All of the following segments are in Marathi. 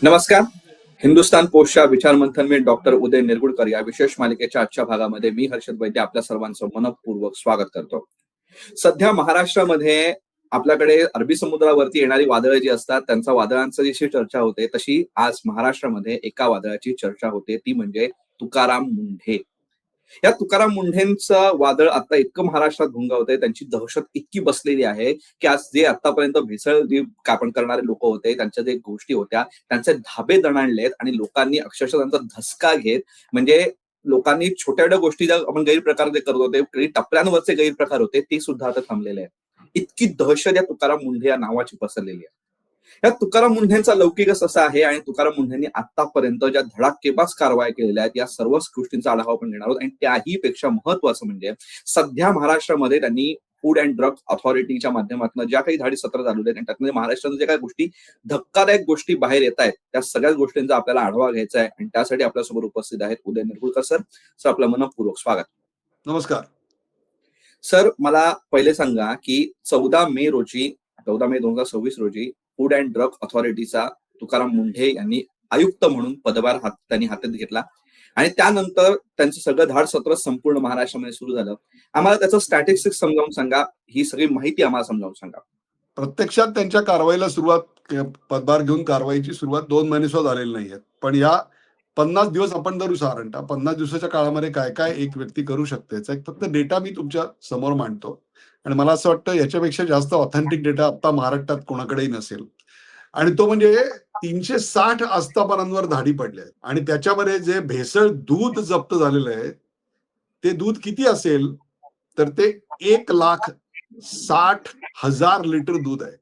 नमस्कार. हिंदुस्तान पोस्टच्या विचार मंथन में डॉक्टर उदय निरगुडकर या विशेष मालिकेच्या आजच्या भागामध्ये मी हर्षद वैद्य आपल्या सर्वांचं मनपूर्वक स्वागत करतो. सध्या महाराष्ट्रामध्ये आपल्याकडे अरबी समुद्रावरती येणारी वादळं जी असतात त्यांचा वादळांची जशी चर्चा होते तशी आज महाराष्ट्रामध्ये एका वादळाची चर्चा होते, ती म्हणजे तुकाराम मुंढे. या तुकाराम मुंढेंचं वादळ आता इतकं महाराष्ट्रात घुंगावतंय, त्यांची दहशत इतकी बसलेली आहे, की आज जे आतापर्यंत भेसळ जी कापण करणारे लोक होते, त्यांच्या जे गोष्टी होत्या, त्यांचे धाबे दणाणलेत आणि लोकांनी अक्षरशः त्यांचा धसका घेत म्हणजे लोकांनी छोट्या-छोट्या गोष्टी ज्या आपण गैरप्रकार जे करत होते, काही टपऱ्यांवरचे गैरप्रकार होते, ते सुद्धा आता थांबलेले आहेत. इतकी दहशत या तुकाराम मुंढे या नावाची पसरलेली आहे. या तुकाराम मुंढेंचा लौकिकच असा आहे आणि तुकाराम मुंढेंनी आतापर्यंत ज्या धडाकेबाज कारवाया केलेल्या आहेत या सर्वच गोष्टींचा आढावा आपण घेणार आहोत आणि त्याही पेक्षा महत्वाचं म्हणजे सध्या महाराष्ट्रामध्ये त्यांनी फूड अँड ड्रग ऑथॉरिटीच्या माध्यमातून ज्या काही धाडी सत्र चालू आहेत आणि त्यामध्ये महाराष्ट्रात ज्या काही गोष्टी धक्कादायक गोष्टी बाहेर येत आहेत त्या सगळ्याच गोष्टींचा आपल्याला आढावा घ्यायचा आहे आणि त्यासाठी आपल्यासमोर उपस्थित आहेत उदय निरगुडकर सर. सर, आपलं मनपूर्वक स्वागत. नमस्कार सर, मला पहिले सांगा की 14 मे 2026 रोजी फूड अँड ड्रग ऑथॉरिटीचा तुकाराम मुंढे यांनी आयुक्त म्हणून पदभार त्यांनी हातात घेतला आणि त्यानंतर त्यांचं सगळं धाड सत्र संपूर्ण महाराष्ट्रामध्ये सुरू झालं. आम्हाला त्याचं स्टॅटिस्टिक्स समजावून सांगा, ही सगळी माहिती आम्हाला समजावून सांगा. प्रत्यक्षात त्यांच्या कारवाईला पदभार घेऊन कारवाईची सुरुवात 2 महिने सुद्धा झालेली नाहीये. पण या 50 दिवस आपण धरू साधारणतः 50 दिवसाच्या काळामध्ये काय काय एक व्यक्ती करू शकते याचा एक फक्त डेटा मी तुमच्या समोर मांडतो आणि मला असं वाटतं याच्यापेक्षा जास्त ऑथेंटिक डेटा आता महाराष्ट्रात कोणाकडेही नसेल. आणि तो म्हणजे 360 आस्थापनांवर धाडी पडल्या आणि त्याच्यामध्ये जे भेसळ दूध जप्त झालेलं आहे ते दूध किती असेल तर ते 1,60,000 लिटर दूध आहे.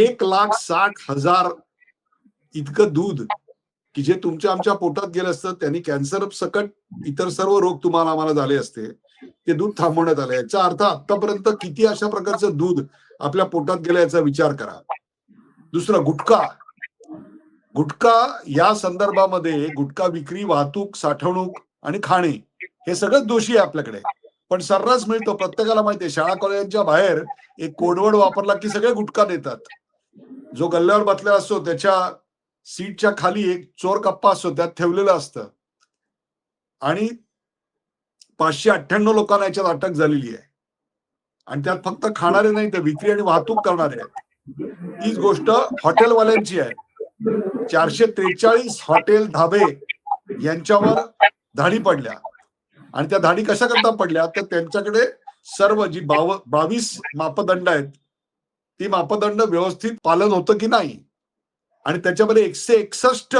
1,60,000 इतकं दूध की जे तुमच्या आमच्या पोटात गेलं असतं त्यांनी कॅन्सर सकट इतर सर्व रोग तुम्हाला आम्हाला झाले असते, ते दूध थांबवण्यात आलं. याचा अर्थ आतापर्यंत किती अशा प्रकारचं दूध आपल्या पोटात गेलं याचा विचार करा. दुसरं गुटखा या संदर्भामध्ये गुटखा विक्री, वाहतूक, साठवणूक आणि खाणे हे सगळं दोषी आहे आपल्याकडे, पण सर्रास मिळतो. प्रत्येकाला माहितीये शाळा कॉलेजांच्या बाहेर एक कोडवर्ड वापरला की सगळे गुटखा देतात. जो गल्ल्यावर बसलेला असतो त्याच्या सीटच्या खाली एक चोर कप्पा असतो, त्यात ठेवलेलं असतं आणि 598 लोकांना याच्यात अटक झालेली आहे आणि त्यात फक्त खाणारे नाही तर विक्री आणि वाहतूक करणारे आहेत. तीच गोष्ट हॉटेलवाल्यांची आहे. 443 हॉटेल धाबे यांच्यावर धाडी पडल्या आणि त्या धाडी कशा करता पडल्या तर त्यांच्याकडे सर्व जी 22 मापदंड आहेत ती मापदंड व्यवस्थित पालन होतं की नाही आणि त्याच्यामध्ये 161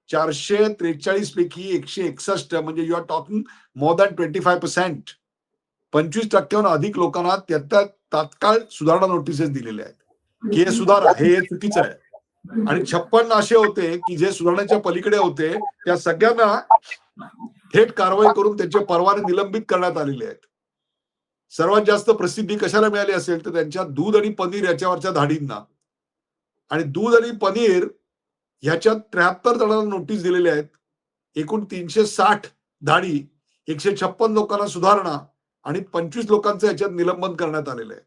443 पैकी 161 म्हणजे you are talking more than 25%, 25% अधिक लोकांना त्या तात्काळ सुधारणा नोटिसेस दिलेल्या आहेत की हे सुधारा, हे चुकीचं आहे. आणि 56 असे होते की जे सुधारण्याच्या पलीकडे होते, त्या सगळ्यांना थेट कारवाई करून त्यांचे परवाने निलंबित करण्यात आलेले आहेत. सर्वात जास्त प्रसिद्धी कशाला मिळाली असेल तर त्यांच्या दूध आणि पनीर याच्यावरच्या धाडींना. आणि दूध आणि पनीर ह्याच्यात 73 जणांना नोटीस दिलेल्या आहेत. एकूण 360 धाडी, 156 लोकांना सुधारणा आणि 25 लोकांचं याच्यात निलंबन करण्यात आलेलं आहे.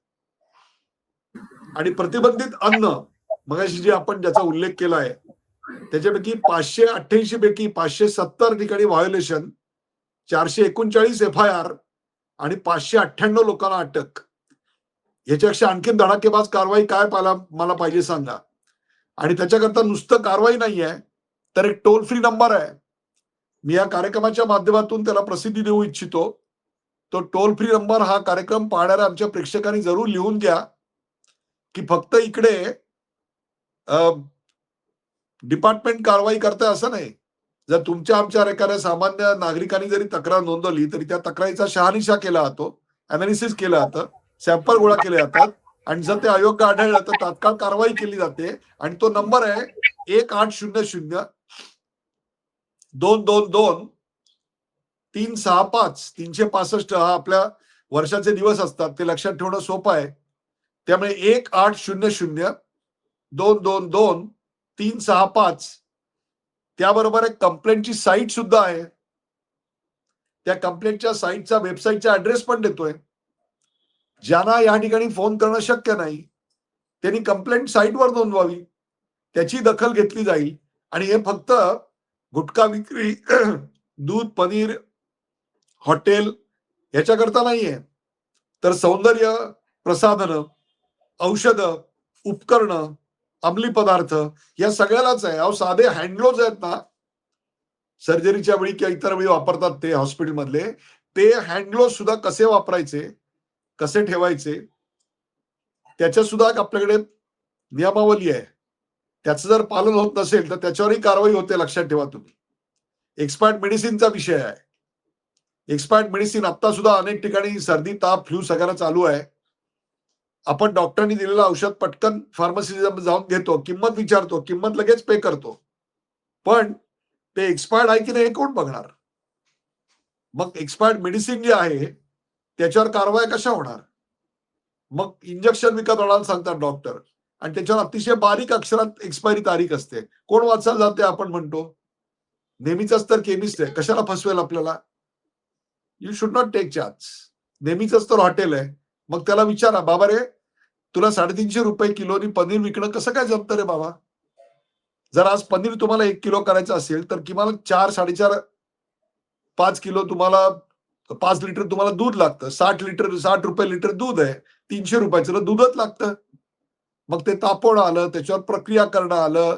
आणि प्रतिबंधित अन्न मगाशी जे आपण ज्याचा उल्लेख केला आहे त्याच्यापैकी 588 पैकी 570 ठिकाणी व्हायोलेशन, 439 FIR आणि 598 लोकांना अटक. याच्यापेक्षा आणखीन धडाकेबाज कारवाई काय मला पाहिजे सांगा. आणि त्याच्याकरता नुसतं कारवाई नाही आहे तर एक टोल फ्री नंबर आहे. मी या कार्यक्रमाच्या माध्यमातून त्याला प्रसिद्धी देऊ इच्छितो. तो टोल फ्री नंबर हा कार्यक्रम पाहणाऱ्या आमच्या प्रेक्षकांनी जरूर लिहून घ्या की फक्त इकडे डिपार्टमेंट कारवाई करताय असं नाही. जर तुमच्या आमच्या एखाद्या सामान्य नागरिकांनी जरी तक्रार नोंदवली तरी त्या तक्रारीचा शहानिशा केला जातो, अनालिसिस केलं जातं, सॅम्पल गोळा केले जातात आणि जर ते अयोग्य आढळलं तर तात्काळ कारवाई केली जाते. आणि तो नंबर आहे 1800-222-365. 365 हा आपल्या वर्षाचे दिवस असतात, ते लक्षात ठेवणं सोपं आहे. त्यामुळे 1800-222-365. त्याबरोबर एक कंप्लेंटची साईट सुद्धा आहे. त्या कंप्लेंटच्या साईटचा वेबसाईटचा ऍड्रेस पण देतोय. ज्यांना या ठिकाणी फोन करणं शक्य नाही त्यांनी कंप्लेंट साईटवर नोंदवावी. त्याची दखल घेतली जाईल. आणि हे फक्त गुटखा विक्री, दूध, पनीर, हॉटेल याच्याकरता नाहीये, तर सौंदर्य प्रसाधनं, औषधं, उपकरणं, अंमली पदार्थ या सगळ्यालाच आहे. अहो, साधे हँडग्लोव्ज आहेत ना, सर्जरीच्या वेळी किंवा इतर वेळी वापरतात ते हॉस्पिटलमधले, ते हँडग्लोव्ज सुद्धा कसे वापरायचे, कसे ठेवायचे, त्याच्या सुद्धा आपल्याकडे नियमावली आहे. त्याचं जर पालन होत नसेल तर त्याच्यावरही कारवाई होते, लक्षात ठेवा तुम्ही. एक्सपायर्ड मेडिसिनचा विषय आहे. एक्सपायर्ड मेडिसिन आता सुद्धा अनेक ठिकाणी सर्दी, ताप, फ्लू सगळ्यांना चालू आहे. आपण डॉक्टरांनी दिलेलं औषध पटकन फार्मसी जाऊन घेतो, किंमत विचारतो, किंमत लगेच पे करतो. पण ते एक्सपायर्ड आहे की नाही हे कोण बघणार? मग एक्सपायर्ड मेडिसिन जे आहे त्याच्यावर कारवाई कशा होणार? मग इंजेक्शन विकत आणायला सांगतात डॉक्टर, आणि त्याच्यावर अतिशय बारीक अक्षरात एक्सपायरी तारीख असते. कोण वाचायला जाते आपण म्हणतो? नेहमीच तर केमिस्ट आहे, कशाला फसवेल आपल्याला? You should not take chance. नेहमीच तर हॉटेल आहे, मग त्याला विचारा, बाबा रे, तुला 350 रुपये किलोनी पनीर विकणं कसं काय जमतं रे बाबा? जर आज पनीर तुम्हाला 1 किलो करायचं असेल तर किमान 4, 4.5, 5 किलो तुम्हाला, 5 लिटर तुम्हाला दूध लागतं. 60 रुपये लिटर दूध आहे, 300 रुपयाचं दूधच लागतं. मग ते तापवणं आलं, त्याच्यावर प्रक्रिया करणं आलं,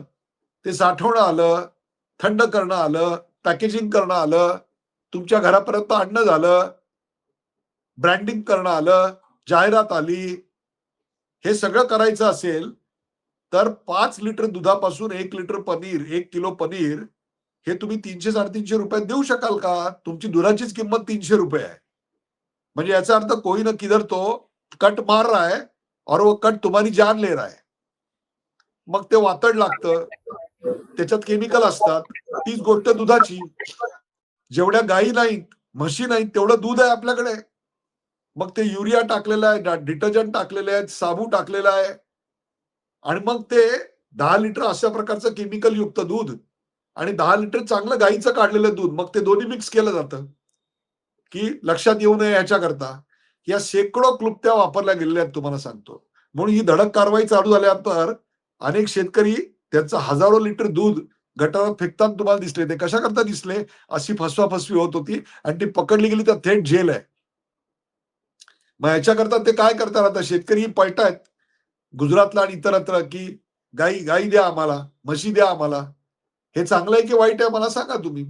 ते साठवणं आलं, थंड करणं आलं, पॅकेजिंग करणं आलं, तुमच्या घरापर्यंत आणणं झालं, ब्रँडिंग करणं आलं, जाहिरात आली. हे सगळं करायचं असेल तर 5 लिटर दुधापासून 1 लिटर पनीर, 1 किलो पनीर हे तुम्ही 300-350 रुपयात देऊ शकाल का? तुमची दुधाचीच किंमत 300 रुपये आहे. म्हणजे याचा अर्थ कोई ना किधर तो कट मार रहा है और वो कट तुम्हारी जान ले रहा है. मग ते वातड लागतं, त्याच्यात केमिकल असतात. तीच गोष्ट दुधाची. जेवढ्या गायी नाहीत, म्हशी नाहीत, तेवढं दूध आहे आपल्याकडे. मग ते युरिया टाकलेलं आहे, डिटर्जंट टाकलेले आहेत, साबू टाकलेला आहे, आणि मग ते 10 लिटर अशा प्रकारचं केमिकल युक्त दूध आणि 10 लिटर चांगलं गाईचं काढलेलं दूध, मग ते दोन्ही मिक्स केलं जातं की लक्षात येऊ नये याच्याकरता. या शेकडो क्लुप्त्या वापरल्या गेलेल्या आहेत, तुम्हाला सांगतो. म्हणून ही धडक कारवाई चालू झाल्यानंतर अनेक शेतकरी त्यांचं हजारो लिटर दूध गटारात फेकताना तुम्हाला दिसले. ते कशा करता दिसले? अशी फसवाफसवी होत होती आणि ती पकडली गेली तर थेट जेल आहे. मग याच्याकरता ते काय करतात? आता शेतकरी पळतायत गुजरातला आणि इतरत्र की गाई गाई द्या आम्हाला, म्हशी द्या आम्हाला. हे चांगलं आहे की वाईट आहे मला सांगा तुम्ही.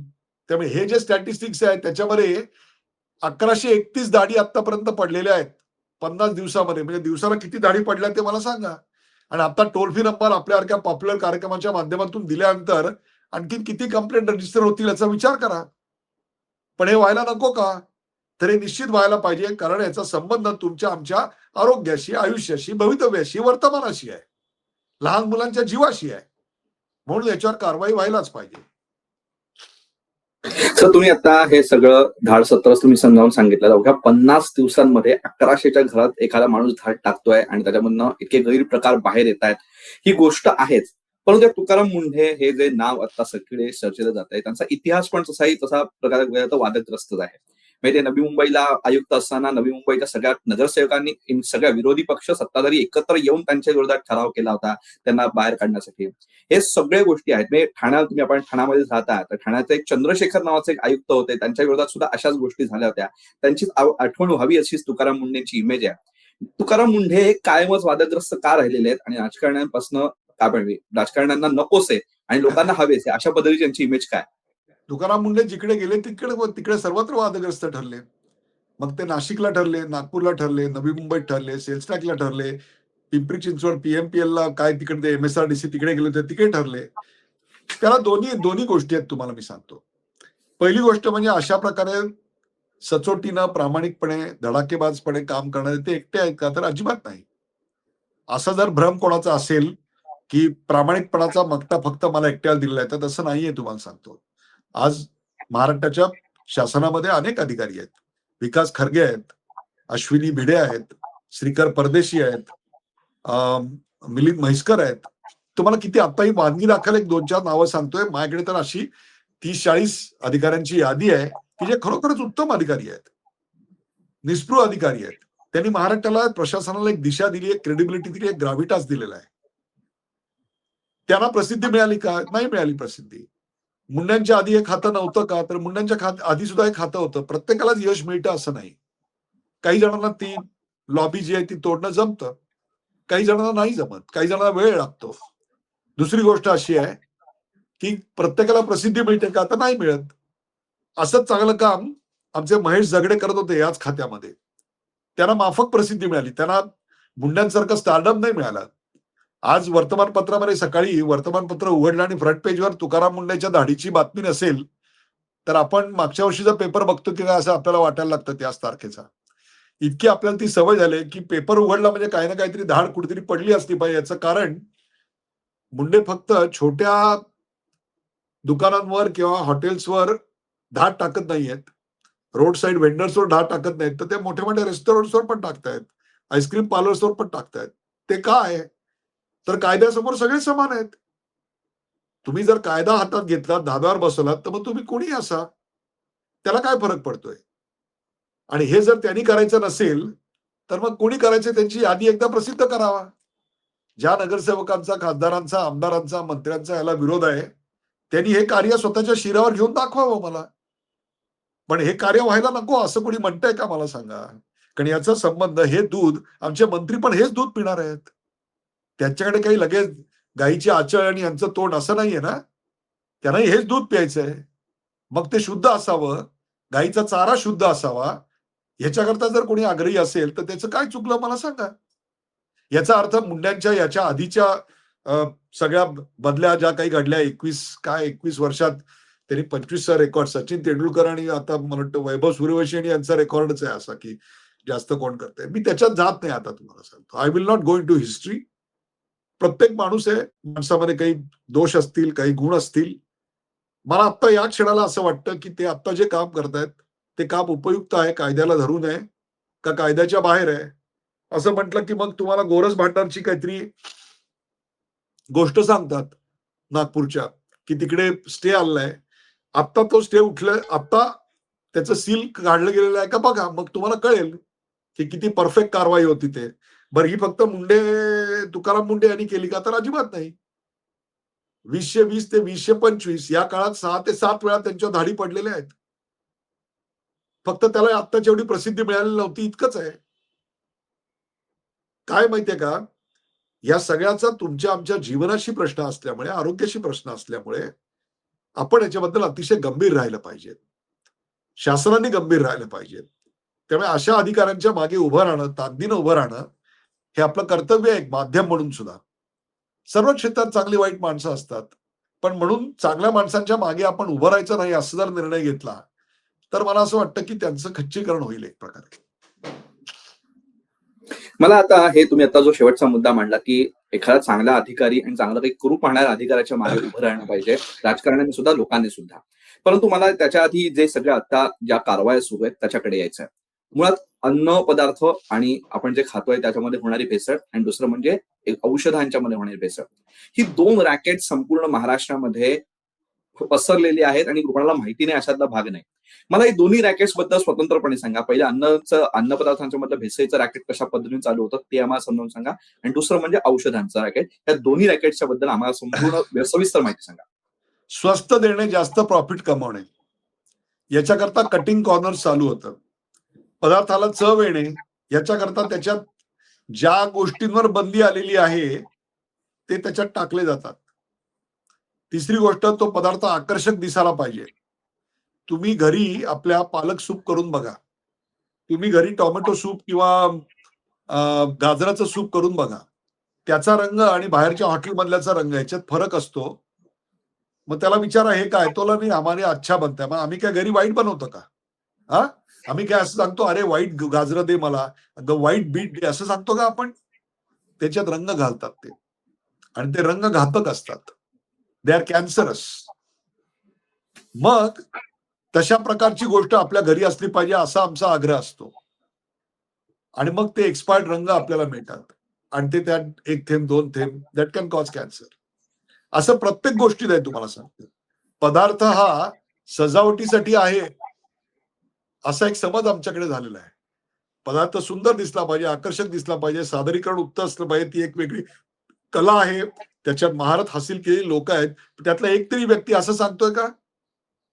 त्यामुळे हे जे स्टॅटिस्टिक्स आहेत त्याच्यामध्ये 1131 दाढी आतापर्यंत पडलेल्या आहेत 50 दिवसामध्ये. म्हणजे दिवसाला किती दाढी पडल्या ते मला सांगा. आणि आता टोल फ्री नंबर आपल्यासारख्या पॉप्युलर कार्यक्रमाच्या माध्यमातून दिल्यानंतर आणखी किती कंप्लेंट रजिस्टर होतील याचा विचार करा. पण हे व्हायला नको का? तर हे निश्चित व्हायला पाहिजे, कारण याचा संबंध तुमच्या आमच्या आरोग्याशी, आयुष्याशी, भवितव्याशी, वर्तमानाशी आहे, लहान मुलांच्या जीवाशी आहे. म्हणून याच्यावर कारवाई व्हायलाच पाहिजे. सर, तुम्ही आता हे सगळं धाड सत्रच तुम्ही समजावून सांगितलं. अवघ्या 50 दिवसांमध्ये 1100च्या घरात एखादा माणूस धाड टाकतोय आणि त्याच्यामधनं इतके गैरप्रकार बाहेर येत आहेत, ही गोष्ट आहेच. परंतु तुकाराम मुंढे हे जे नाव आता सगळे चर्चेलं जात आहे, त्यांचा इतिहास पण तसा प्रकारे वादग्रस्तच आहे. म्हणजे नवी मुंबईला आयुक्त असताना नवी मुंबईच्या सगळ्या नगरसेवकांनी, सगळ्या विरोधी पक्ष सत्ताधारी एकत्र येऊन त्यांच्या विरोधात ठराव केला होता त्यांना बाहेर काढण्यासाठी. हे सगळे गोष्टी आहेत. म्हणजे ठाण्यात आपण ठाण्यामध्ये राहता, तर ठाण्याचे एक चंद्रशेखर नावाचे एक आयुक्त होते, त्यांच्या विरोधात सुद्धा अशाच गोष्टी झाल्या होत्या. त्यांची आठवण व्हावी अशीच तुकाराम मुंढेंची इमेज आहे. तुकाराम मुंढे हे कायमच वादग्रस्त का राहिलेले आहेत आणि राजकारण्यांपासून का बनवे, राजकारण्यांना नकोस आहे आणि लोकांना हवेच आहे, अशा पद्धतीची त्यांची इमेज काय? तुकाराम मुंढे जिकडे गेले तिकडे सर्वत्र वादग्रस्त ठरले. मग ते नाशिकला ठरले, नागपूरला ठरले, नवी मुंबईत ठरले, सेल्स टॅक्सला ठरले, पिंपरी चिंचवड PMPL ला काय तिकडे MSRDC तिकडे गेले होते तिकडे ठरले. त्याला दोन्ही गोष्टी आहेत तुम्हाला मी सांगतो. पहिली गोष्ट म्हणजे अशा प्रकारे सचोटीनं, प्रामाणिकपणे, धडाकेबाजपणे काम करणारे ते एकटे आहेत का? तर अजिबात नाही. असा जर भ्रम कोणाचा असेल की प्रामाणिकपणाचा मक्ता फक्त मला एकट्याला दिलेला आहे, तर तसं नाहीये तुम्हाला सांगतो. आज महाराष्ट्राच्या शासनामध्ये अनेक अधिकारी आहेत. विकास खरगे आहेत, अश्विनी भिडे आहेत, श्रीकर परदेशी आहेत, मिलिंद म्हैसकर आहेत. तुम्हाला किती आताही वानगी दाखल 1-2-4 नावं सांगतोय. माझ्याकडे तर अशी 30-40 अधिकाऱ्यांची यादी आहे की जे खरोखरच उत्तम अधिकारी आहेत, निस्पृह अधिकारी आहेत. त्यांनी महाराष्ट्राला, प्रशासनाला एक दिशा दिली, एक क्रेडिबिलिटी दिली, एक ग्राव्हिटास दिलेला आहे. त्यांना प्रसिद्धी मिळाली का? नाही मिळाली प्रसिद्धी. मुंड्यांच्या आधी हे खातं नव्हतं का? तर मुंड्यांच्या आधी सुद्धा हे खातं होतं. प्रत्येकालाच यश मिळतं असं नाही. काही जणांना ती लॉबी जी आहे ती तोडणं जमतं. काही जणांना नाही जमत. काही जणांना वेळ लागतो. दुसरी गोष्ट अशी आहे, की प्रत्येकाला प्रसिद्धी मिळते का? तर नाही मिळत. असंच चांगलं काम आमचे महेश झगडे करत होते याच खात्यामध्ये. त्यांना माफक प्रसिद्धी मिळाली. त्यांना मुंड्यांसारखं स्टारडम नाही मिळाला. आज वर्तमानपत्रामध्ये सकाळी वर्तमानपत्र उघडलं आणि फ्रंट पेजवर तुकाराम मुंडेच्या दाढीची बातमी नसेल, तर आपण मागच्या वर्षीचा पेपर बघतो की काय असं आपल्याला वाटायला लागतं त्याच तारखेचा. इतकी आपल्याला ती सवय झाली की पेपर उघडला म्हणजे काही ना काहीतरी धाड कुठेतरी पडली असली पाहिजे. याचं कारण मुंडे फक्त छोट्या दुकानांवर किंवा हॉटेल्सवर धाड टाकत नाहीयेत. रोड साईड व्हेंडर्सवर धाड टाकत नाहीत, तर ते मोठ्या-मोठ्या रेस्टॉरंट्सवर पण टाकतायत. आईस्क्रीम पार्लर्सवर पण टाकतायत. ते का आहे? तर कायद्यासमोर सगळे समान आहेत. तुम्ही जर कायदा हातात घेतला, धाब्यावर बसवलात, तर मग तुम्ही कोणीही असा. त्याला काय फरक पडतोय? आणि हे जर त्यांनी करायचं नसेल, तर मग कोणी करायचं त्यांची यादी एकदा प्रसिद्ध करावा. ज्या नगरसेवकांचा, खासदारांचा, आमदारांचा, मंत्र्यांचा याला विरोध आहे, त्यांनी हे कार्य स्वतःच्या शिरावर घेऊन दाखवावं मला. पण हे कार्य व्हायला नको असं कोणी म्हणतंय का मला सांगा? कारण याचा संबंध हे दूध आमचे मंत्री पण हेच दूध पिणार आहेत. त्यांच्याकडे काही लगेच गाईची आचळ आणि यांचं तोंड असं नाहीये ना. त्यांनाही हेच दूध प्यायचंय. मग ते शुद्ध असावं, गाईचा चारा शुद्ध असावा, ह्याच्याकरता जर कोणी आग्रही असेल, तर त्याचं काय चुकलं मला सांगा? याचा अर्थ मुंड्यांच्या याच्या आधीच्या अ, सगळ्या बदल्या ज्या काही घडल्या 21 वर्षात त्यांनी 25चा रेकॉर्ड सचिन तेंडुलकर आणि आता मला वाटतं वैभव सूर्यवंशी आणि यांचा रेकॉर्डच आहे असा, की जास्त कोण करतंय. मी त्याच्यात जात नाही आता तुम्हाला सांगतो. I will not go into history. प्रत्येक माणूस आहे. माणसामध्ये काही दोष असतील, काही गुण असतील. मला आत्ता या क्षणाला असं वाटतं, की ते आत्ता जे काम करतायत, ते काम उपयुक्त आहे, कायद्याला धरून आहे, का कायद्याच्या बाहेर आहे? असं म्हटलं, की मग तुम्हाला गोरज भांडारची काहीतरी गोष्ट सांगतात नागपूरच्या, की तिकडे स्टे आलेला आत्ता तो स्टे उठलाय, आत्ता त्याचं सील काढलं गेलेलं आहे का बघा. मग तुम्हाला कळेल, की किती परफेक्ट कारवाई होती ते. बरं ही फक्त तुकाराम मुंडे यांनी केली का? तर अजिबात नाही. 2020 ते 2025 या काळात 6 ते 7 वेळा त्यांच्या धाडी पडलेल्या आहेत. फक्त त्याला आत्ताची एवढी प्रसिद्धी मिळालेली नव्हती इतकंच आहे. काय माहितीये का? या सगळ्याचा तुमच्या आमच्या जीवनाशी प्रश्न असल्यामुळे, आरोग्याशी प्रश्न असल्यामुळे आपण याच्याबद्दल अतिशय गंभीर राहिलं पाहिजे. शासनाने गंभीर राहिलं पाहिजे. त्यामुळे अशा अधिकाऱ्यांच्या मागे उभं राहणं, ताकदीनं उभं राहणं, हे आपलं कर्तव्य आहे एक माध्यम म्हणून सुद्धा. सर्व क्षेत्रात चांगली वाईट माणसं असतात. पण म्हणून चांगल्या माणसांच्या मागे आपण उभं राहायचं नाही असा जर निर्णय घेतला, तर मला असं वाटतं की त्यांचं खच्चीकरण होईल एक प्रकारे. मला आता हे तुम्ही आता जो शेवटचा मुद्दा मांडला, की एखादा चांगला अधिकारी आणि चांगलं काही करू पाहणाऱ्या अधिकाऱ्याच्या मागे उभं राहणं पाहिजे, राजकारण्यांनी सुद्धा, लोकांनी सुद्धा. परंतु मला त्याच्या आधी जे सगळं आता ज्या कारवाया सुरू आहेत त्याच्याकडे यायचं आहे. मुळात अन्न पदार्थ आणि आपण जे खातोय त्याच्यामध्ये होणारी भेसळ आणि दुसरं म्हणजे औषधांच्या मध्ये होणारी भेसळ. ही 2 रॅकेट संपूर्ण महाराष्ट्रामध्ये पसरलेली आहेत आणि कोणाला माहिती नाही अशातला भाग नाही. मला हे दोन्ही रॅकेट्स बद्दल स्वतंत्रपणे सांगा. पहिले अन्न पदार्थांच्या मधलं भेसळीचं रॅकेट कशा पद्धतीने चालू होतं ते आम्हाला समजावून सांगा. आणि दुसरं म्हणजे औषधांचं रॅकेट. या दोन्ही रॅकेट्सच्या बद्दल आम्हाला संपूर्ण सविस्तर माहिती सांगा. स्वस्त देणे, जास्त प्रॉफिट कमवणे. याच्याकरता कटिंग कॉर्नर चालू होतं. पदार्थाला चव येणे याच्याकरता त्याच्यात ज्या गोष्टींवर बंदी आलेली आहे, ते त्याच्यात टाकले जातात. तिसरी गोष्ट तो पदार्थ आकर्षक दिसायला पाहिजे. तुम्ही घरी आपल्या पालक सूप करून बघा. तुम्ही घरी टोमॅटो सूप किंवा गाजराचं सूप करून बघा. त्याचा रंग आणि बाहेरच्या हॉटेलमधल्याचा रंग याच्यात फरक असतो. मग त्याला विचारा हे काय? तो नाही हमारे अच्छा बनता है. मग आम्ही काय घरी वाईट बनवतो का? हां? आम्ही काय असं सांगतो, "अरे व्हाईट गाजरं दे मला, व्हाईट बीट दे," असं सांगतो का आपण? त्याच्यात रंग घालतात ते आणि ते रंग घातक असतात. They are cancerous. मग तशा प्रकारची गोष्ट आपल्या घरी असली पाहिजे असा आमचा आग्रह असतो. आणि मग ते एक्सपायर्ड रंग आपल्याला मिळतात. आणि ते त्यात 1 थेंब, 2 थेंब दॅट कॅन कॉज कॅन्सर. असं प्रत्येक गोष्टीत आहे तुम्हाला सांगतो. पदार्थ हा सजावटीसाठी आहे, असा एक समज आमच्याकडे झालेला आहे. पदार्थ सुंदर दिसला पाहिजे, आकर्षक दिसला पाहिजे, सादरीकरण उत्तम असलं पाहिजे, ती एक वेगळी कला आहे, त्याच्यात महारत हासिल केलेली लोक आहेत, त्यातला एक तरी व्यक्ती असं सांगतोय का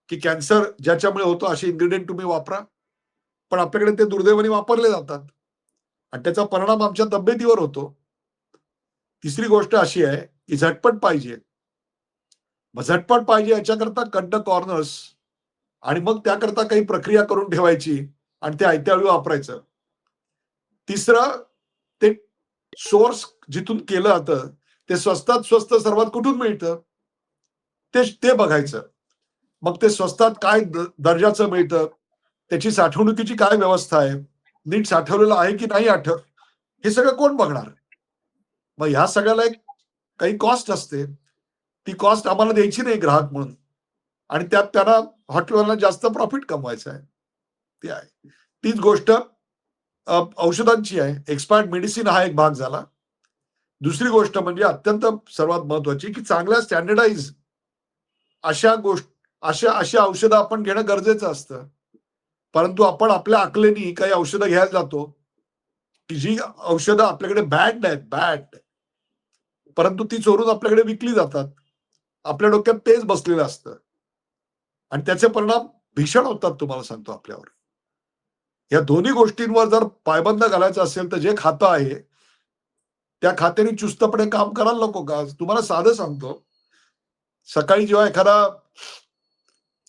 की कॅन्सर ज्याच्यामुळे होतो असे इन्ग्रेडियंट तुम्ही वापरा? पण आपल्याकडे ते दुर्दैवाने वापरले जातात आणि त्याचा परिणाम आमच्या तब्येतीवर होतो. तिसरी गोष्ट अशी आहे की झटपट पाहिजे. मग झटपट पाहिजे याच्याकरता कट द कॉर्नर्स आणि मग त्याकरता काही प्रक्रिया करून ठेवायची आणि ते आयत्या वेळी वापरायचं. तिसरं, ते सोर्स जिथून केलं जातं ते स्वस्तात स्वस्त सर्वात कुठून मिळतं ते ते बघायचं. मग ते स्वस्तात काय दर्जाचं मिळतं, त्याची साठवणुकीची काय व्यवस्था आहे, नीट साठवलेलं आहे की नाही हे सगळं कोण बघणार? मग ह्या सगळ्याला एक काही कॉस्ट असते. ती कॉस्ट आम्हाला द्यायची नाही ग्राहक म्हणून आणि त्यात त्यांना हॉटेलवाल्यांना जास्त प्रॉफिट कमवायचं आहे. ते आहे. तीच गोष्ट औषधांची आहे. एक्सपायर्ड मेडिसिन हा एक भाग झाला. दुसरी गोष्ट म्हणजे अत्यंत सर्वात महत्वाची की चांगल्या स्टँडर्डाइज अशा गोष्ट अशा अशा औषधं आपण घेणं गरजेचं असतं. परंतु आपण आपल्या अकलेनी काही औषधं घ्यायला जातो की जी औषधं आपल्याकडे बॅड आहेत, बॅड, परंतु ती चोरून आपल्याकडे विकली जातात. आपल्या डोक्यात तेच बसलेलं असतं आणि त्याचे परिणाम भीषण होतात तुम्हाला सांगतो आपल्यावर. या दोन्ही गोष्टींवर जर पायबंद घालायचा असेल तर जे खातं आहे त्या खात्याने चुस्तपणे काम करायला नको का? तुम्हाला साधं सांगतो, सकाळी जेव्हा एखादा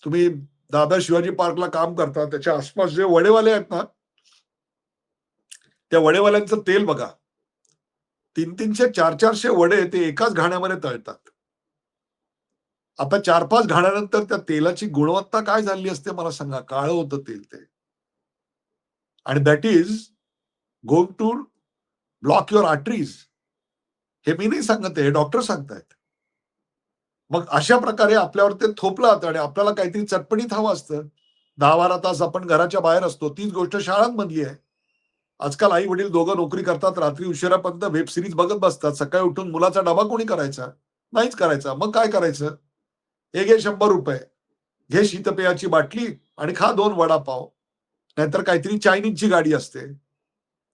तुम्ही दादर शिवाजी पार्कला काम करता त्याच्या आसपास जे वडेवाले आहेत ना, त्या वडेवाल्यांचं तेल बघा. 300-300, 400-400 वडे ते एकाच घाण्यामध्ये तळतात. आता 4-5 घाण्यानंतर त्या तेलाची गुणवत्ता काय झाली असते मला सांगा? काळं होतं तेल ते. आणि that is going to block your arteries. हे मी नाही सांगत आहे, हे डॉक्टर सांगतायत. मग अशा प्रकारे आपल्यावर ते थोपलं जातं आणि आपल्याला काहीतरी चटपटीत हवं असतं. 10-12 तास आपण घराच्या बाहेर असतो. तीच गोष्ट शाळांमधली आहे. आजकाल आई वडील दोघं नोकरी करतात, रात्री उशिरापर्यंत वेब सिरीज बघत बसतात. सकाळी उठून मुलाचा डबा कोणी करायचा? नाहीच करायचा. मग काय करायचं? हे घे ₹100, घे शीतपेयाची बाटली आणि खा 2 वडापाव. नाहीतर काहीतरी चायनीजची गाडी असते.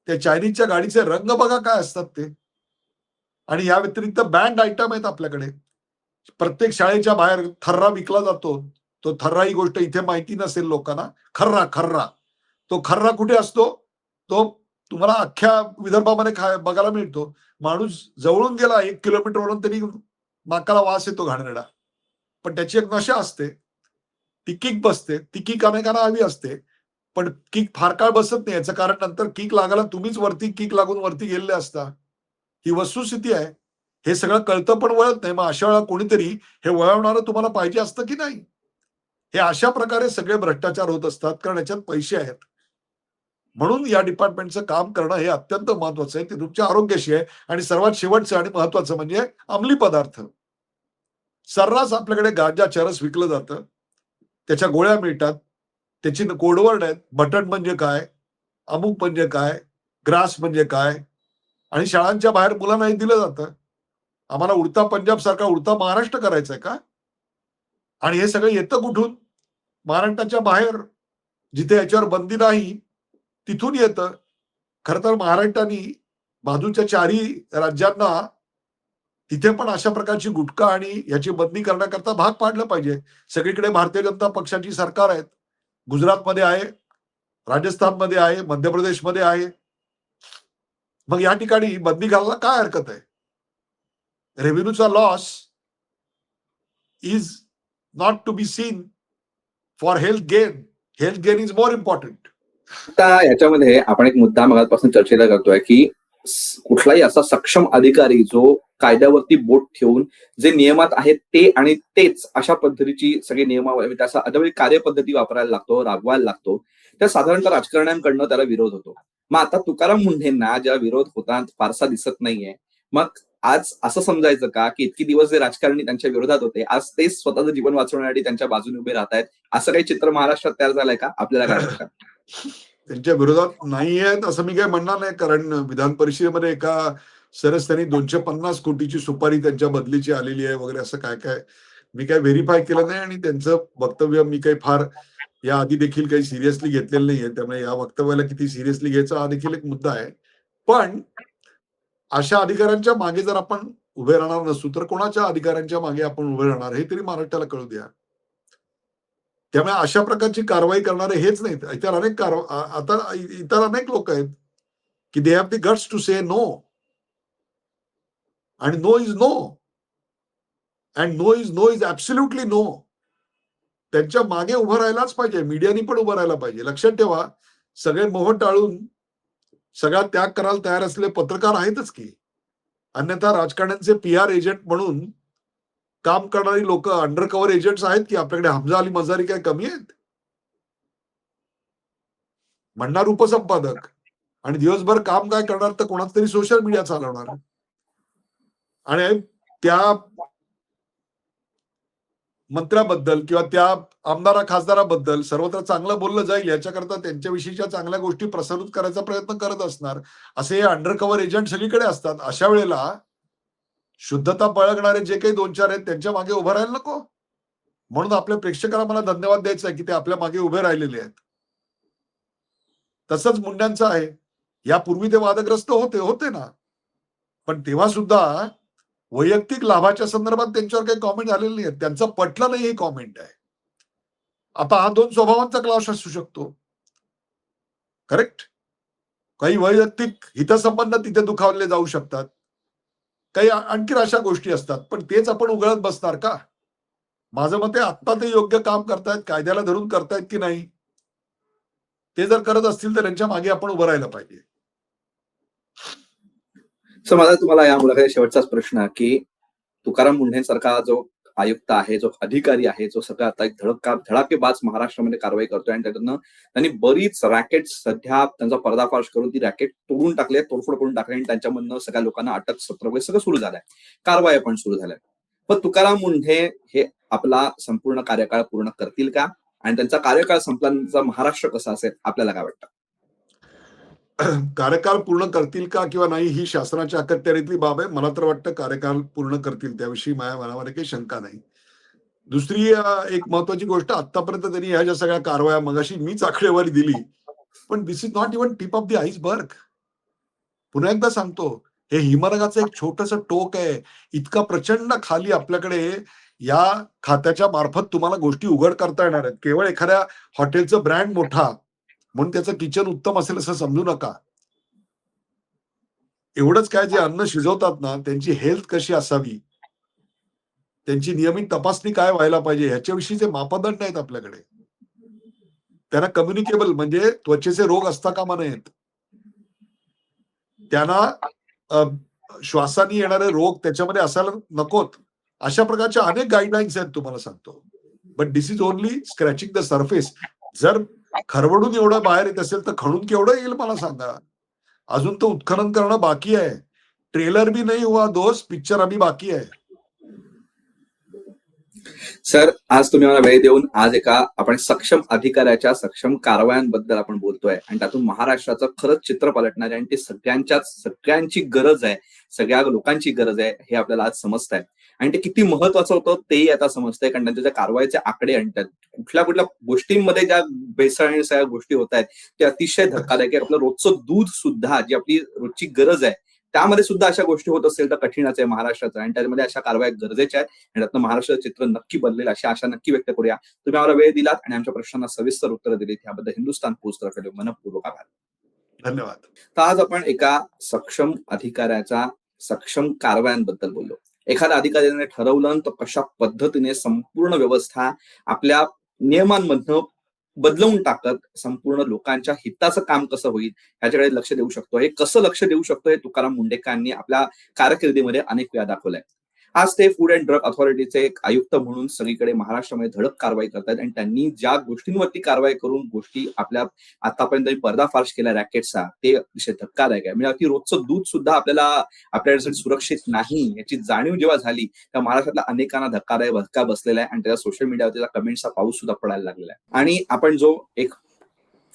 त्या चायनीजच्या गाडीचे रंग बघा काय असतात ते. आणि या व्यतिरिक्त बँड आयटम आहेत आपल्याकडे. प्रत्येक शाळेच्या बाहेर थर्रा विकला जातो. तो थर्रा ही गोष्ट इथे माहिती नसेल लोकांना. खर्रा, खर्रा. तो खर्रा कुठे असतो? तो तुम्हाला अख्ख्या विदर्भामध्ये बघायला मिळतो. माणूस जवळून गेला 1 किलोमीटरवरून तरी नाकाला वास येतो घाणेरडा. पण त्याची एक नशा असते. ती किक बसते. ती किक अनेकांना हवी असते. पण किक फार काळ बसत नाही. याचं कारण नंतर किक लागायला तुम्हीच वरती किक लागून वरती गेलेले असता. ही वस्तुस्थिती आहे. हे सगळं कळतं पण वळत नाही. मग अशा वेळेला कोणीतरी हे वळवणारं तुम्हाला पाहिजे असतं की नाही? हे अशा प्रकारे सगळे भ्रष्टाचार होत असतात कारण याच्यात पैसे आहेत. म्हणून या डिपार्टमेंटचं काम करणं हे अत्यंत महत्वाचं आहे. ते तुमच्या आरोग्याशी आहे आणि सर्वात शेवटचं आणि महत्वाचं म्हणजे अंमली पदार्थ. सर्रास आपल्याकडे गांजा, चरस विकलं जातं. त्याच्या गोळ्या मिळतात. त्याची कोडवर्ड आहेत. बटन म्हणजे काय? अमुक म्हणजे काय? ग्रास म्हणजे काय? आणि शाळांच्या बाहेर मुलांना हे दिलं जातं. आम्हाला उडता पंजाब सारखा उडता महाराष्ट्र करायचा आहे का? आणि हे सगळं येतं कुठून? महाराष्ट्राच्या बाहेर जिथे याच्यावर बंदी नाही तिथून येतं. खरं तर महाराष्ट्राने बाजूच्या 4ही राज्यांना तिथे पण अशा प्रकारची गुटखा आणि याची बंदी करण्याकरता भाग पाडलं पाहिजे. सगळीकडे भारतीय जनता पक्षाची सरकार आहेत. गुजरातमध्ये आहे, राजस्थानमध्ये आहे, मध्य प्रदेशमध्ये आहे. मग या ठिकाणी बंदी घालायला काय हरकत आहे? रेव्हेन्यूचा loss is not to be seen for health gain. Health gain is more important. आता याच्यामध्ये आपण एक मुद्दा मगापासून चर्चेला करतोय की कुठलाही असा सक्षम अधिकारी जो कायद्यावरती बोट ठेवून जे नियमात आहेत ते आणि तेच अशा पद्धतीची सगळी नियमावली त्याचा अदवी कार्यपद्धती वापरायला लागतो, राबवायला लागतो, तर साधारणतः राजकारण्यांकडनं त्याला विरोध होतो. मग आता तुकाराम मुंढेंना ज्या विरोध होतात फारसा दिसत नाहीये. मग आज असं समजायचं का की इतकी दिवस जे राजकारणी त्यांच्या विरोधात होते आज तेच स्वतःचं जीवन वाचवण्यासाठी त्यांच्या बाजूने उभे राहत आहेत, असं काही चित्र महाराष्ट्रात तयार झालंय का? आपल्याला काय वाटतं? त्यांच्या विरोधात नाही आहेत असं मी काही म्हणणार नाही, कारण विधान परिषदेमध्ये एका सरस त्यांनी 250 कोटीची सुपारी त्यांच्या बदलीची आलेली आहे वगैरे असं काय काय मी काही व्हेरीफाय केलं नाही आणि त्यांचं वक्तव्य मी काही फार या आधी देखील काही सिरियसली घेतलेलं नाहीये. त्यामुळे या वक्तव्याला किती सिरियसली घ्यायचा हा देखील एक मुद्दा आहे. पण अशा अधिकाऱ्यांच्या मागे जर आपण उभे राहणार नसू तर कोणाच्या अधिकाऱ्यांच्या मागे आपण उभे राहणार हे तरी महाराष्ट्राला कळू द्या. त्यामुळे अशा प्रकारची कारवाई करणारे हेच नाहीत, आता इतर अनेक लोक आहेत की they have the guts to say no, आणि no is no, and no is absolutely no. त्यांच्या मागे उभं राहायलाच पाहिजे, मीडियानी पण उभं राहायला पाहिजे. लक्षात ठेवा, सगळे मोह टाळून सगळा त्याग करायला तयार असलेले पत्रकार आहेतच की, अन्यथा राजकारण्यांचे PR एजंट म्हणून काम करणारी लोक अंडर कव्हर एजंट्स आहेत की आपल्याकडे. हमजा अली मजारी काय कमी आहेत? म्हणणार उपसंपादक आणि दिवसभर काम काय करणार तर कोणाच तरी सोशल मीडिया चालवणार. आणि त्या मंत्र्याबद्दल किंवा त्या आमदारा खासदाराबद्दल सर्वत्र चांगलं बोललं जाईल याच्याकरता त्यांच्याविषयीच्या चांगल्या गोष्टी प्रसारित करायचा प्रयत्न करत असणार. असे अंडर कव्हर एजंट सगळीकडे असतात. अशा वेळेला शुद्धता बाळगणारे जे काही 2-4 आहेत त्यांच्या मागे उभं राहायला नको. म्हणून आपल्या प्रेक्षकांना मला धन्यवाद द्यायचा आहे की ते आपल्या मागे उभे राहिलेले आहेत. तसंच मुंड्यांचं आहे. यापूर्वी ते वादग्रस्त होते ना, पण तेव्हा सुद्धा वैयक्तिक लाभाच्या संदर्भात त्यांच्यावर काही कॉमेंट झालेली नाही. त्यांचं पटलं नाही ही कॉमेंट आहे. आता हा 2 स्वभावांचा क्लास असू शकतो. करेक्ट. काही वैयक्तिक हितसंबंध तिथे दुखावले जाऊ शकतात. काही आणखी अशा गोष्टी असतात, पण तेच आपण उघडत बसणार का? माझं मत आहे, आत्ता ते योग्य काम करतायत, कायद्याला धरून करतायत की नाही, ते जर करत असतील तर त्यांच्या मागे आपण उभं राहायला पाहिजे. सर, माझा तुम्हाला या मुलाखतीत शेवटचाच प्रश्न की तुकाराम मुंढेंसारखा जो आयुक्त आहे, जो अधिकारी आहे, जो सगळं आता एक धडाकेबाज महाराष्ट्रामध्ये कारवाई करतोय आणि त्यातनं त्यांनी बरीच रॅकेट सध्या त्यांचा पर्दाफाश करून ती रॅकेट तोडून टाकले, तोडफोड करून टाकले आणि त्यांच्यामधनं सगळ्या लोकांना अटक सत्र वगैरे सगळं सुरू झालंय, कारवाई पण सुरू झाल्या. पण तुकाराम मुंढे हे आपला संपूर्ण कार्यकाळ पूर्ण करतील का? आणि त्यांचा कार्यकाळ संपल्यानंतर महाराष्ट्र कसा असेल आपल्याला काय वाटतं? कार्यकाळ पूर्ण करतील का किंवा नाही ही शासनाच्या अखत्यारीतली बाब आहे. मला तर वाटतं कार्यकाळ पूर्ण करतील, त्याविषयी माझ्या मनामध्ये काही शंका नाही. दुसरी एक महत्वाची गोष्ट, आतापर्यंत त्यांनी ह्या ज्या सगळ्या कारवाया मगाशी मीच आकडेवारी दिली, पण this is not even tip of the iceberg. पुन्हा एकदा सांगतो, हे हिमनगाचं एक छोटस टोक आहे. इतका प्रचंड खाली आपल्याकडे या खात्याच्या मार्फत तुम्हाला गोष्टी उघड करता येणार आहेत. केवळ एखाद्या हॉटेलचं ब्रँड मोठा म्हणून त्याचं किचन उत्तम असेल असं समजू नका. एवढंच काय, जे अन्न शिजवतात ना त्यांची हेल्थ कशी असावी, त्यांची नियमित तपासणी काय व्हायला पाहिजे, ह्याच्याविषयीचे मापदंड आहेत आपल्याकडे. त्यांना कम्युनिकेबल म्हणजे त्वचेचे रोग असता कामा नयेत. त्यांना श्वासाने येणारे रोग त्याच्यामध्ये असायला नकोत. अशा प्रकारच्या अनेक गाईडलाईन्स आहेत तुम्हाला सांगतो. But this is only scratching the surface. जर खरवडून एवढं बाहेर येत असेल तर खणून केवढं येईल मला सांगा. अजून तर उत्खनन करणं बाकी आहे. ट्रेलर भी नहीं हुआ दोस्त, पिक्चर अभी बाकी आहे. सर, आज तुम्ही मला वेळ देऊन आज एका आपण सक्षम अधिकाऱ्याच्या सक्षम कारवायांबद्दल आपण बोलतोय आणि त्यातून महाराष्ट्राचं खरंच चित्र पलटणार आहे आणि ते सगळ्यांची गरज आहे, सगळ्या लोकांची गरज आहे हे आपल्याला आज समजतंय. आणि ते किती महत्वाचं होतं तेही आता समजतंय, कारण त्यांच्या ज्या कारवाईचे आकडे आणि कुठल्या गोष्टींमध्ये ज्या भेसळ आणि सगळ्या गोष्टी होत आहेत ते अतिशय धक्कादायक आहे. आपलं रोजचं दूध सुद्धा, जी आपली रोजची गरज आहे, त्यामध्ये सुद्धा अशा गोष्टी होत असेल तर कठीणच आहे महाराष्ट्राचं. आणि त्यामध्ये अशा कारवाया गरजेच्या आहेत आणि त्यातनं महाराष्ट्राचं चित्र नक्की बदलेल अशी आशा नक्की व्यक्त करूया. तुम्ही आम्हाला वेळ दिलात आणि आमच्या प्रश्नांना सविस्तर उत्तर दिली, त्याबद्दल हिंदुस्थान पोस्ट तर्फे मनपूर्वक आभार. धन्यवाद. तर आज आपण एका सक्षम अधिकाऱ्याच्या सक्षम कारवायांबद्दल बोललो. एखाद्या अधिकाऱ्याने ठरवलं तर कशा पद्धतीने संपूर्ण व्यवस्था आपल्या नियमांमधनं बदलवून टाकत संपूर्ण लोकांच्या हिताचं काम कसं होईल याच्याकडे लक्ष देऊ शकतो. हे कसं लक्ष देऊ शकतो हे तुकाराम मुंढेकरांनी आपल्या कारकिर्दीमध्ये अनेक वेळा दाखवलंय. आज ते फूड अँड ड्रग ऑथॉरिटीचे एक आयुक्त म्हणून सगळीकडे महाराष्ट्रामध्ये धडक कारवाई करतात आणि त्यांनी ज्या गोष्टींवरती कारवाई करून गोष्टी आपल्या आतापर्यंत पर्दाफाश केला रॅकेटचा, ते विषय धक्कादायक आहे. म्हणजे अगदी रोजचं दूध सुद्धा आपल्यासाठी सुरक्षित नाही याची जाणीव जेव्हा झाली तेव्हा महाराष्ट्रातल्या अनेकांना धक्का बसलेला आहे आणि त्याचा सोशल मीडियावरती कमेंट्सचा पाऊस सुद्धा पडायला लागलेला आहे. आणि आपण जो एक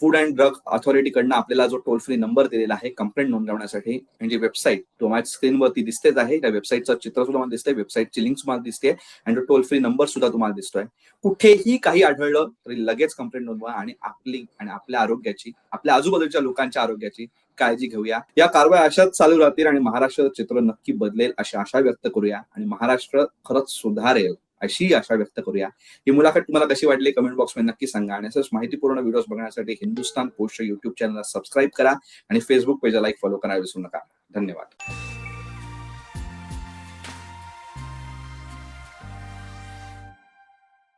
फूड अँड ड्रग ऑथॉरिटीकडनं आपल्याला जो टोल फ्री नंबर दिलेला आहे कंप्लेंट नोंदवण्यासाठी, म्हणजे वेबसाईट तुम्हाला स्क्रीनवरती दिसतेच आहे. त्या वेबसाईटचं चित्र सुद्धा मला दिसतंय, वेबसाईटची लिंक तुम्हाला दिसते आणि तो टोल फ्री नंबर सुद्धा तुम्हाला दिसतोय. कुठेही काही आढळलं तरी लगेच कंप्लेंट नोंदवा आणि आपल्या आरोग्याची, आपल्या आजूबाजूच्या लोकांच्या आरोग्याची काळजी घेऊया. या कारवाई अशाच चालू राहतील आणि महाराष्ट्र चित्र नक्की बदलेल अशी आशा व्यक्त करूया आणि महाराष्ट्र खरंच सुधारेल अशी आशा व्यक्त करूया. ही मुलाखत तुम्हाला कशी वाटली कमेंट बॉक्समध्ये नक्की सांगा आणि असंच माहितीपूर्ण व्हिडिओज बघण्यासाठी हिंदुस्तान पोस्ट युट्यूब चॅनलला सबस्क्राईब करा आणि फेसबुक पेजला लाईक फॉलो करायला विसरू नका. धन्यवाद.